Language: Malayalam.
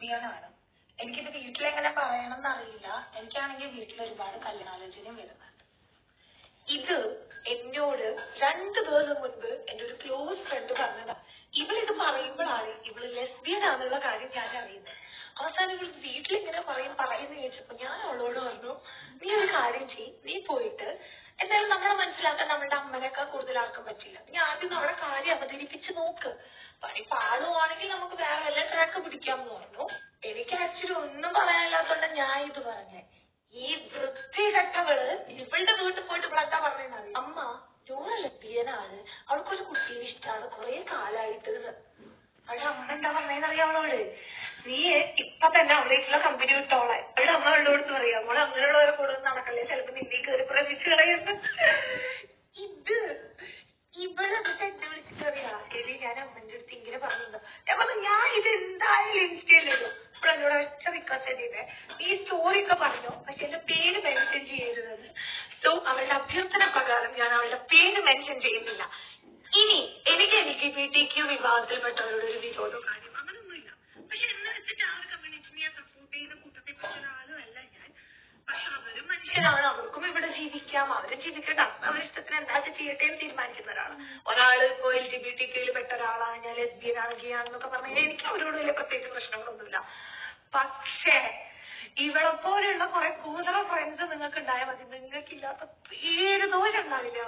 ലെസ്ബിയനാണ്. എനിക്കിത് വീട്ടിലെങ്ങനെ പറയണമെന്ന് അറിയില്ല. എനിക്കാണെങ്കിൽ വീട്ടിൽ ഒരുപാട് കല്യാണാലോചനയും വരുന്നുണ്ട്. ഇത് എന്നോട് 2 ദിവസം മുൻപ് എന്റെ ഒരു ക്ലോസ് ഫ്രണ്ട് പറഞ്ഞതാ. ഇവളിത് പറയുമ്പോഴാണ് ഇവള് ലെസ്ബിയൻ ആണെന്നുള്ള കാര്യം ഞാൻ അറിയുന്നത്. അവസാനം ഇവൾ വീട്ടിലിങ്ങനെ പറയുന്ന ചോദിച്ചപ്പോ ഞാൻ അവളോട് പറഞ്ഞു, നീ ഒരു കാര്യം ചെയ്യ്, നീ പോയിട്ട് എന്തായാലും നമ്മളെ മനസ്സിലാക്കാൻ നമ്മുടെ അമ്മനേക്കാൾ കൂടുതൽ ആർക്കും പറ്റില്ല, നീ ആദ്യം നമ്മുടെ കാര്യം അവതരിപ്പിച്ച് നോക്ക്, പണി പാടുവാണെങ്കിൽ നമുക്ക് വേറെ വല്ല ട്രാക്ക് പിടിക്കാമെന്ന് പറഞ്ഞു. എനിക്ക് ആക്ച്വലി ഒന്നും പറയാനില്ലാത്തോണ്ട് ഞാൻ ഇത് പറഞ്ഞേ. ഈ വൃത്തികെട്ടവള് ഇവളുടെ വീട്ടിൽ പോയിട്ട് ഇവളെന്താ പറഞ്ഞത്, അമ്മ ജോറ ലെസ്ബിയനാണ്, അവൾക്കൊരു കുട്ടീനെ ഇഷ്ടമാണ്, കുറെ കാലായിട്ട്. അവളുടെ അമ്മ എന്താ പറഞ്ഞതെന്നറിയാം അവളോട്, നീ ഇപ്പൊ തന്നെ അവളേക്കുള്ള കമ്പനി വിട്ടോളെ. അവളുടെ അമ്മ അവളോട് പറയാം, അവളെ അങ്ങനെയുള്ളവരെ കൂടെ നടക്കല്ലേ, ചിലപ്പോ നിന്നെ കയറി പ്രതീക്ഷ കളയുന്നു. ഇത് ഇവളെന്നിട്ട് എന്നെ വിളിച്ചിട്ട് അറിയാ, എടി ഞാൻ അമ്മന്റെ അടുത്ത് ഇങ്ങനെ പറഞ്ഞിട്ടുണ്ടോ. ഞാൻ പറഞ്ഞു ഞാൻ ഇത് എന്തായാലും ഇൻസ്റ്റയിലിടും. ഇപ്പോൾ എന്നോട് ഒറ്റ റിക്വസ്റ്റ് ചെയ്തേ, നീ സ്റ്റോറി ഒക്കെ പറഞ്ഞോ, പക്ഷെ എന്റെ പേര് മെൻഷൻ ചെയ്യരുതെന്ന്. സോ അവളുടെ അഭ്യർത്ഥന പ്രകാരം ഞാൻ അവളുടെ പേര് മെൻഷൻ ചെയ്യുന്നില്ല. ഇനി എനിക്ക് LGBTQ വിഭാഗത്തിൽപ്പെട്ടവരുടെ ഒരു വിരോധം കാര്യം അങ്ങനൊന്നുമില്ല. പക്ഷെ എന്ന് വെച്ചിട്ട് ആ ഒരു കമ്മ്യൂണിറ്റിനെ സപ്പോർട്ട് ചെയ്യുന്ന കൂട്ടത്തിൽ പെട്ട ഒരാളും അല്ല ഞാൻ. പക്ഷെ അവരും മനുഷ്യരാണ്, അവർക്കും ഇവിടെ ജീവിക്കാം, അവരും ജീവിക്കട്ടെ, അവരുടെ ഇഷ്ടത്തിന് എന്താ ചെയ്യട്ടെ എന്ന് തീരുമാനിക്കുന്ന ഒരാളാണ്. ഒരാള് ഇപ്പൊ LGBTQയിൽ പെട്ട ഒരാളാണ്, ഞാൻ ലെസ്ബിയനാണ് ഗേ ആണെന്നൊക്കെ പറഞ്ഞാൽ എനിക്ക് അവരോട് വലിയ പ്രത്യേകിച്ച് പ്രശ്നങ്ങളൊന്നുമില്ല. പക്ഷേ ഇവളെ പോലെയുള്ള കുറെ കൂതറ ഫ്രണ്ട്സ് നിങ്ങൾക്ക് ഉണ്ടായാൽ മതി, നിങ്ങൾക്കില്ലാത്ത പേര് ദോഷം ഉണ്ടാവില്ല.